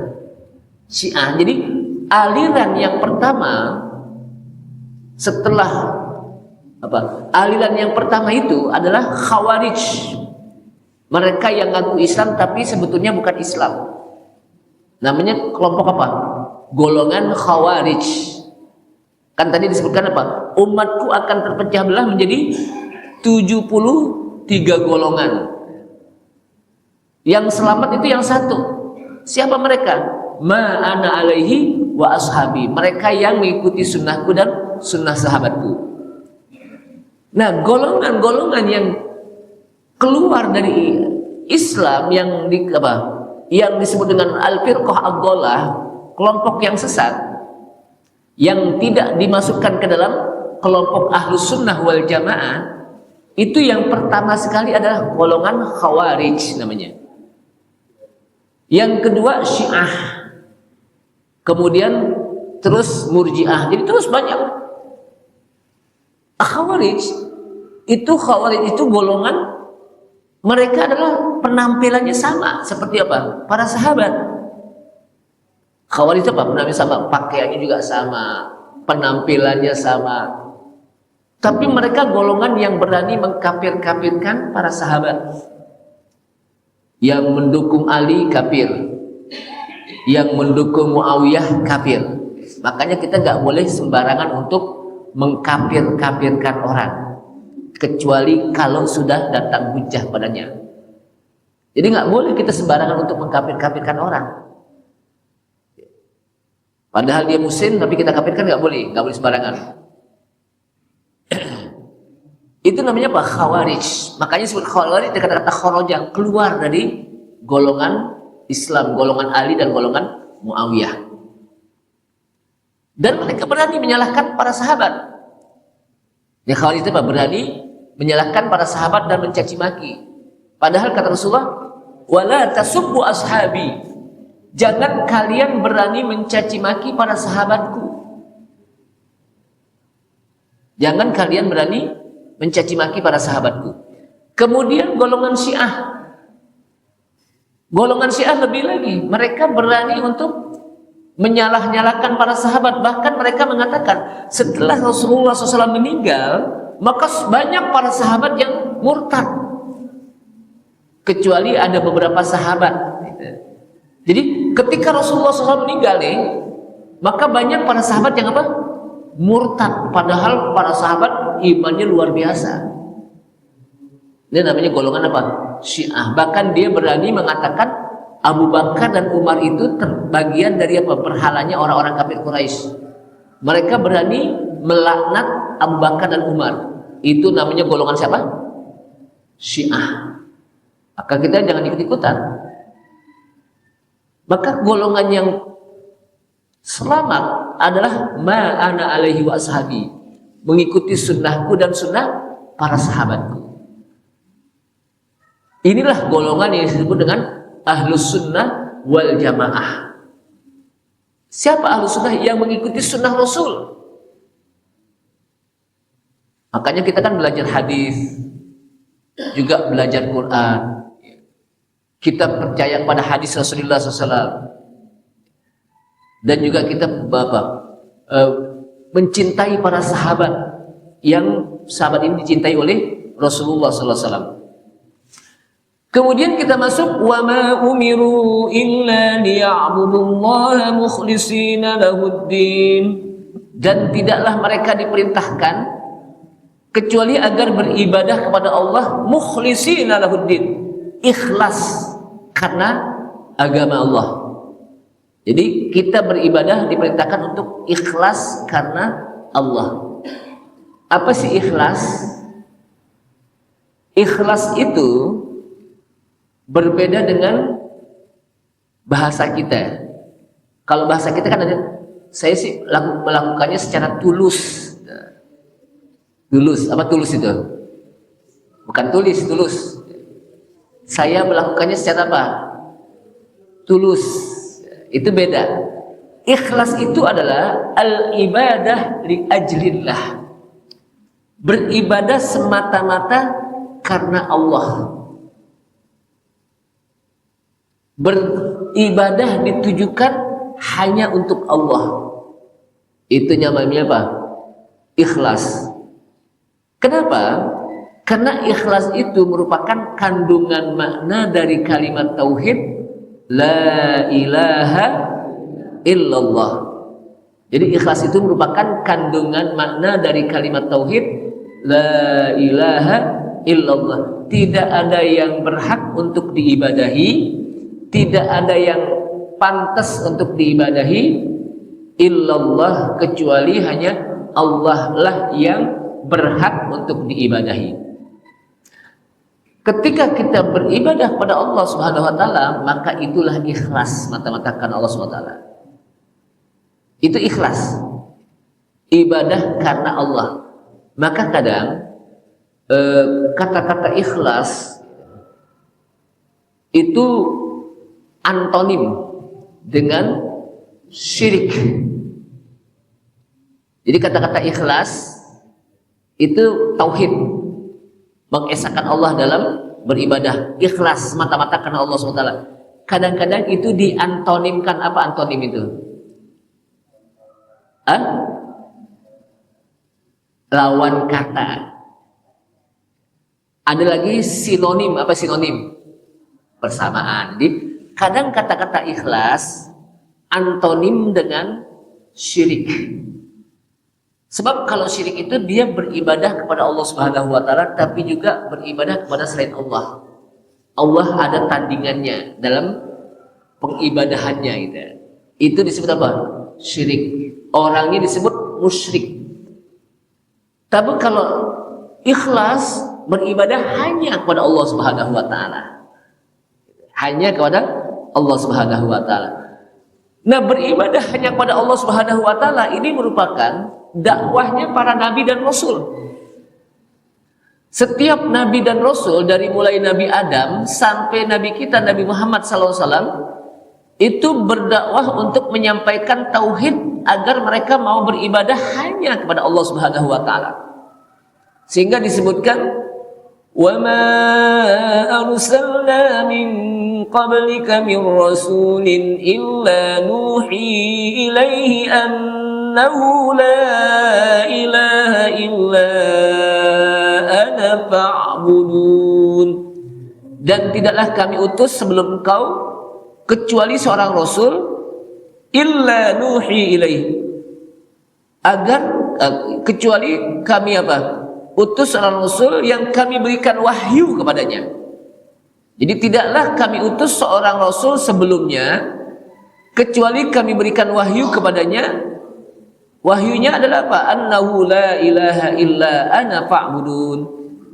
Syiah, jadi aliran yang pertama setelah apa? Aliran yang pertama itu adalah Khawarij. Mereka yang ngaku Islam tapi sebetulnya bukan Islam. Namanya kelompok apa? Golongan Khawarij. Kan tadi disebutkan apa? Umatku akan terpecah belah menjadi 73 golongan. Yang selamat itu yang satu. Siapa mereka? Ma ana alaihi wa ashabi. Mereka yang mengikuti sunnahku dan sunnah sahabatku. Nah, golongan-golongan yang keluar dari Islam yang yang disebut dengan al-firqah ad-dhalah, kelompok yang sesat, yang tidak dimasukkan ke dalam kelompok ahlus sunnah wal jamaah, itu yang pertama sekali adalah golongan Khawarij namanya. Yang kedua Syiah, kemudian terus Murji'ah, jadi terus banyak. Khawarij itu golongan, mereka adalah penampilannya sama seperti apa? Para sahabat. Khawarij itu apa? Penampilannya sama, pakaiannya juga sama, penampilannya sama. Tapi mereka golongan yang berani mengkafir-kafirkan para sahabat. Yang mendukung Ali kafir, yang mendukung Muawiyah kafir. Makanya kita nggak boleh sembarangan untuk mengkafir-kafirkan orang, kecuali kalau sudah datang hujah padanya. Jadi nggak boleh kita sembarangan untuk mengkafir-kafirkan orang. Padahal dia muslim tapi kita kafirkan, nggak boleh sembarangan. Itu namanya apa? Khawarij. Makanya disebut Khawarij, kata-kata kharaja, keluar dari golongan Islam, golongan Ali dan golongan Muawiyah. Dan mereka berani menyalahkan para sahabat. Ya, Khawarij itu apa? Berani menyalahkan para sahabat dan mencaci maki. Padahal kata Rasulullah, wala tasubbu ashabi, jangan kalian berani mencaci maki para sahabatku. Jangan kalian berani mencaci maki para sahabatku. Kemudian golongan Syiah. Golongan Syiah lebih lagi, mereka berani untuk menyalah-nyalahkan para sahabat. Bahkan mereka mengatakan setelah Rasulullah SAW meninggal, maka banyak para sahabat yang murtad, kecuali ada beberapa sahabat. Jadi ketika Rasulullah SAW meninggal nih, maka banyak para sahabat yang apa? Murtad. Padahal para sahabat imannya luar biasa. Ini namanya golongan apa? Syiah. Bahkan dia berani mengatakan Abu Bakar dan Umar itu terbagian dari apa? Berhalanya orang-orang kafir Quraisy. Mereka berani melaknat Abu Bakar dan Umar. Itu namanya golongan siapa? Syiah. Maka kita jangan ikut-ikutan. Maka golongan yang selamat adalah ma ana alaihi wa ashabi, mengikuti sunnahku dan sunnah para sahabatku. Inilah golongan yang disebut dengan ahlus sunnah wal jamaah. Siapa ahlus sunnah? Yang mengikuti sunnah Rasul. Makanya kita kan belajar hadis, juga belajar Quran. Kita percaya pada hadis Rasulullah SAW, dan juga kita mencintai para sahabat, yang sahabat ini dicintai oleh Rasulullah SAW. Kemudian kita masuk wa ma umiru illa liya'budullaha mukhlishina lahuddin, dan tidaklah mereka diperintahkan kecuali agar beribadah kepada Allah mukhlishina lahuddin, ikhlas karena agama Allah. Jadi kita beribadah diperintahkan untuk ikhlas karena Allah. Apa sih ikhlas? Ikhlas itu berbeda dengan bahasa kita. Kalau bahasa kita kan ada, saya sih melakukannya secara tulus. Tulus, apa tulus itu? Bukan tulis, tulus. Saya melakukannya secara apa? Tulus. Itu beda. Ikhlas itu adalah al-ibadah li ajlillah. Beribadah semata-mata karena Allah. Beribadah ditujukan hanya untuk Allah. Itu namanya apa? Ikhlas. Kenapa? Karena ikhlas itu merupakan kandungan makna dari kalimat tauhid la ilaha illallah. Jadi ikhlas itu merupakan kandungan makna dari kalimat tauhid la ilaha illallah. Tidak ada yang berhak untuk diibadahi, tidak ada yang pantas untuk diibadahi illallah, kecuali hanya Allah lah yang berhak untuk diibadahi. Ketika kita beribadah kepada Allah Subhanahu wa taala, maka itulah ikhlas mata-mata karena Allah Subhanahu wa taala. Itu ikhlas. Ibadah karena Allah. Maka kadang kata-kata ikhlas itu antonim dengan syirik. Jadi kata-kata ikhlas itu tauhid, mengesahkan Allah dalam beribadah, ikhlas mata-mata karena Allah SWT. Kadang-kadang itu diantonimkan. Apa antonim itu? Lawan kata. Ada lagi sinonim. Apa sinonim? Persamaan. Jadi kadang kata-kata ikhlas antonim dengan syirik. Sebab kalau syirik itu dia beribadah kepada Allah Subhanahu wa taala, tapi juga beribadah kepada selain Allah. Allah ada tandingannya dalam pengibadahannya gitu. Itu disebut apa? Syirik. Orangnya disebut musyrik. Tapi kalau ikhlas beribadah hanya kepada Allah Subhanahu wa taala. Hanya kepada Allah Subhanahu wa taala. Nah, beribadah hanya kepada Allah Subhanahu wa taala ini merupakan dakwahnya para nabi dan rasul. Setiap nabi dan rasul dari mulai Nabi Adam sampai nabi kita Nabi Muhammad SAW itu berdakwah untuk menyampaikan tauhid agar mereka mau beribadah hanya kepada Allah Subhanahu wa taala. Sehingga disebutkan wa ma arsalna min qablika min rasulin illa nuhi ilaihi annahu la ilaha illa dan tidaklah kami utus sebelum engkau kecuali seorang rasul illa nuhi ilaih, agar kecuali kami apa? Utus seorang rasul yang kami berikan wahyu kepadanya. Jadi tidaklah kami utus seorang rasul sebelumnya kecuali kami berikan wahyu kepadanya. Wahyunya adalah apa? Annahu la ilaha illa ana fa'budun.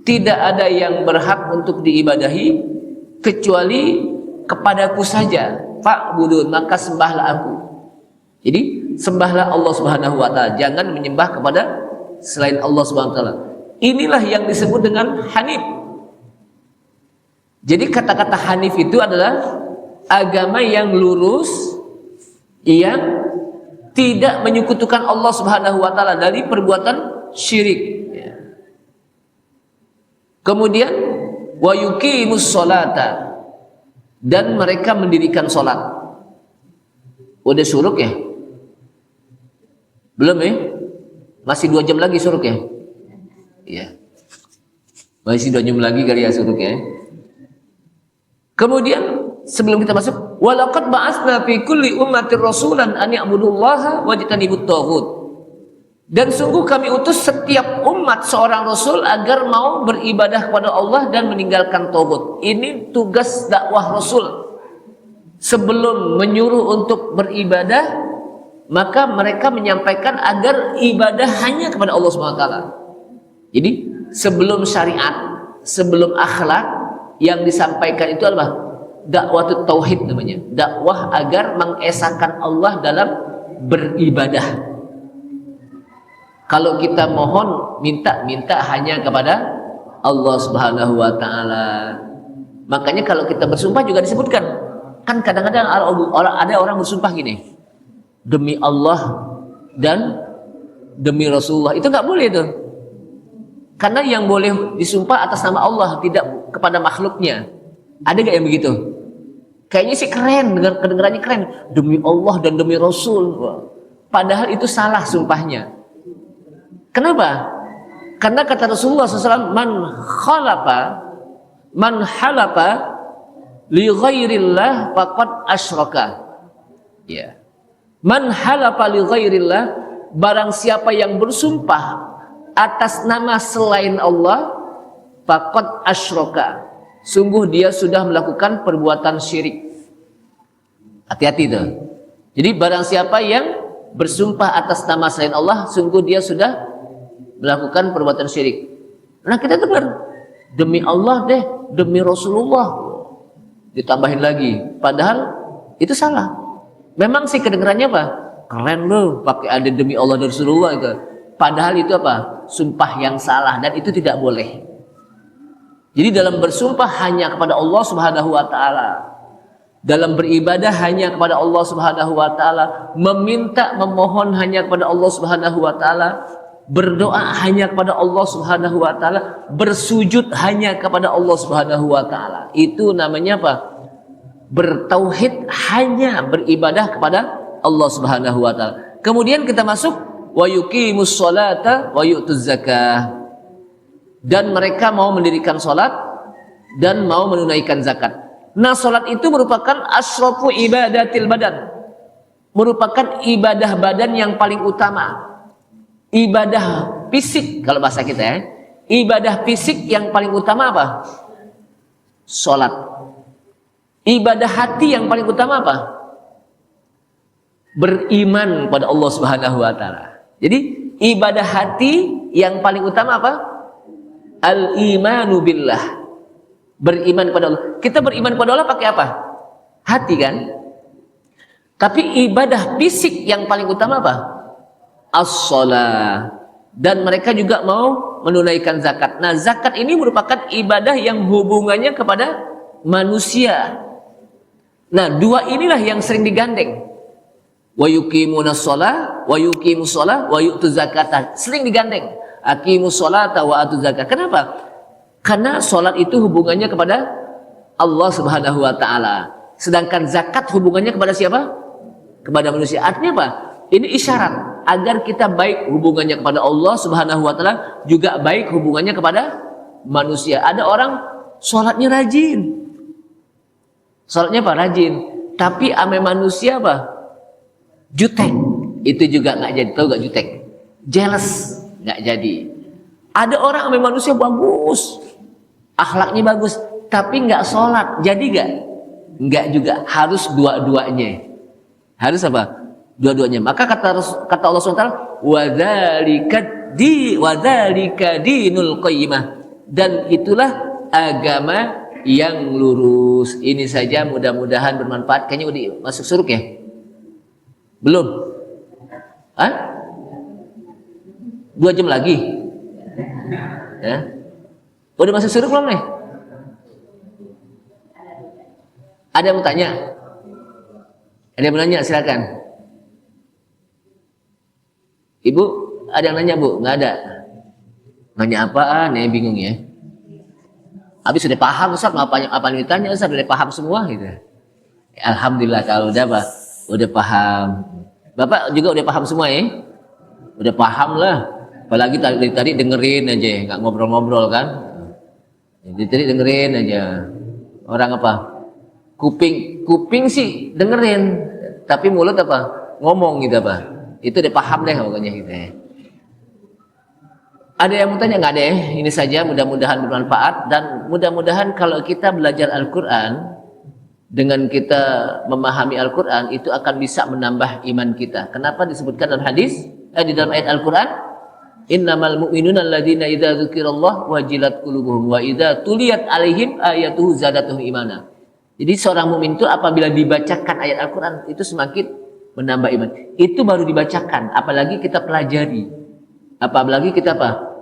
Tidak ada yang berhak untuk diibadahi kecuali kepadaku saja. Fa'budun, maka sembahlah aku. Jadi sembahlah Allah Subhanahu wa taala, jangan menyembah kepada selain Allah Subhanahu wa taala. Inilah yang disebut dengan Hanif. Jadi kata-kata Hanif itu adalah agama yang lurus, yang tidak menyekutukan Allah Subhanahu wa taala dari perbuatan syirik. Kemudian wa yuqimus sholata, dan mereka mendirikan salat. Udah suruk ya? Belum ya? Masih 2 jam lagi suruk ya? Iya. Masih 2 jam lagi kali ya suruk ya. Kemudian sebelum kita masuk, walaqad ba'atsna fi kulli ummatin rasulan an ya'budullaha wajtanibut taghut. Dan sungguh kami utus setiap umat seorang rasul agar mau beribadah kepada Allah dan meninggalkan taghut. Ini tugas dakwah rasul. Sebelum menyuruh untuk beribadah, maka mereka menyampaikan agar ibadah hanya kepada Allah SWT. Jadi sebelum syariat, sebelum akhlak, yang disampaikan itu adalah dakwah tauhid namanya, dakwah agar mengesahkan Allah dalam beribadah. Kalau kita mohon, minta hanya kepada Allah Subhanahu wa taala. Makanya kalau kita bersumpah juga disebutkan. Kan kadang-kadang ada orang bersumpah gini, demi Allah dan demi Rasulullah. Itu nggak boleh tuh. Karena yang boleh disumpah atas nama Allah, tidak kepada makhluknya. Ada gak yang begitu? Kayaknya sih keren, kedengarannya keren. Demi Allah dan demi Rasul. Padahal itu salah sumpahnya. Kenapa? Karena kata Rasulullah SAW, man halafa li ghairillah faqad asyraka. Ya. Man halafa li ghairillah, barang siapa yang bersumpah atas nama selain Allah, faqad asyraka, sungguh dia sudah melakukan perbuatan syirik. Hati-hati itu. Jadi barang siapa yang bersumpah atas nama selain Allah, sungguh dia sudah melakukan perbuatan syirik. Nah kita dengar, demi Allah deh, demi Rasulullah, ditambahin lagi, padahal itu salah. Memang sih kedengarannya apa? Keren loh, pakai ada demi Allah dan Rasulullah itu. Padahal itu apa? Sumpah yang salah, dan itu tidak boleh. Jadi dalam bersumpah hanya kepada Allah Subhanahu wa taala, dalam beribadah hanya kepada Allah Subhanahu wa taala, meminta memohon hanya kepada Allah Subhanahu wa taala, berdoa hanya kepada Allah Subhanahu wa taala, bersujud hanya kepada Allah Subhanahu wa taala. Itu namanya apa? Bertauhid, hanya beribadah kepada Allah Subhanahu wa taala. Kemudian kita masuk wa yuqimus sholata wa yu'tuz zakah. Dan mereka mau mendirikan salat dan mau menunaikan zakat. Nah, salat itu merupakan asrafu ibadatil badan. Merupakan ibadah badan yang paling utama. Ibadah fisik kalau bahasa kita ya. Ibadah fisik yang paling utama apa? Salat. Ibadah hati yang paling utama apa? Beriman pada Allah Subhanahu wa taala. Jadi ibadah hati yang paling utama apa? Al-imanu billah. Beriman kepada Allah. Kita beriman kepada Allah pakai apa? Hati kan? Tapi ibadah fisik yang paling utama apa? As-shalah. Dan mereka juga mau menunaikan zakat. Nah, zakat ini merupakan ibadah yang hubungannya kepada manusia. Nah, dua inilah yang sering digandeng. Wa yuqimunas shalah wa yuqimus shalah wa yu'tuz zakata. Sering digandeng. Aqimus sholata wa atuz zakat. Kenapa? Karena sholat itu hubungannya kepada Allah Subhanahu wa taala. Sedangkan zakat hubungannya kepada siapa? Kepada manusia. Artinya apa? Ini isyarat agar kita baik hubungannya kepada Allah Subhanahu wa taala, juga baik hubungannya kepada manusia. Ada orang sholatnya rajin, Sholatnya apa? Rajin. Tapi ame manusia apa? Jutek. Itu juga nggak jadi. Tahu nggak jutek? Jealous. Nggak jadi. Ada orang ame manusia bagus. Akhlaknya bagus. Tapi nggak sholat. Jadi nggak? Nggak juga. Harus dua-duanya. Harus apa? Dua-duanya. Maka kata Allah SWT, wadzalika dinul qayyimah. Dan itulah agama yang lurus. Ini saja, mudah-mudahan bermanfaat. Kayaknya udah masuk suruk ya? Belum? Hah? 2 jam lagi? Ya? Udah masuk suruk belum nih? Ada yang mau tanya? Ada yang mau nanya? Silakan. Ibu, ada yang nanya Bu? Nggak ada? Nanya apaan? Ya bingung ya. Habis sudah paham Ustaz, apa yang ditanya Ustaz, sudah paham semua gitu. Alhamdulillah kalau udah paham. Bapak juga udah paham semua ya? Udah paham lah. Apalagi tadi dengerin aja, nggak ngobrol-ngobrol kan? Jadi tadi dengerin aja. Orang apa? Kuping sih dengerin, tapi mulut apa? Ngomong gitu apa? Itu udah paham deh pokoknya gitu ya. Ada yang mau tanya? Nggak ada ya? Ini saja, mudah-mudahan bermanfaat. Dan mudah-mudahan kalau kita belajar Al-Quran, dengan kita memahami Al-Quran, itu akan bisa menambah iman kita. Kenapa disebutkan dalam hadis? Di dalam ayat Al-Quran, innamal mu'minuna alladzina idza dzukirallah wajilat qulubuhum wa idza tuliyat alaihim ayatuhu zadatuhum imana. Jadi seorang mukmin itu apabila dibacakan ayat Al-Quran, itu semakin menambah iman. Itu baru dibacakan, apalagi kita pelajari. Apalagi kita apa?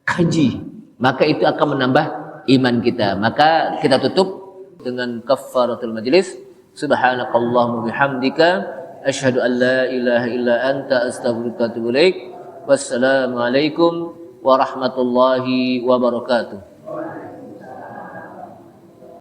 Kaji, maka itu akan menambah iman kita. Maka kita tutup dengan kafaratul majlis. Subhanakallahumma bihamdika asyhadu an la ilaha illa anta astaghfiruka wa atubu ilaik. Wassalamualaikum warahmatullahi wabarakatuh.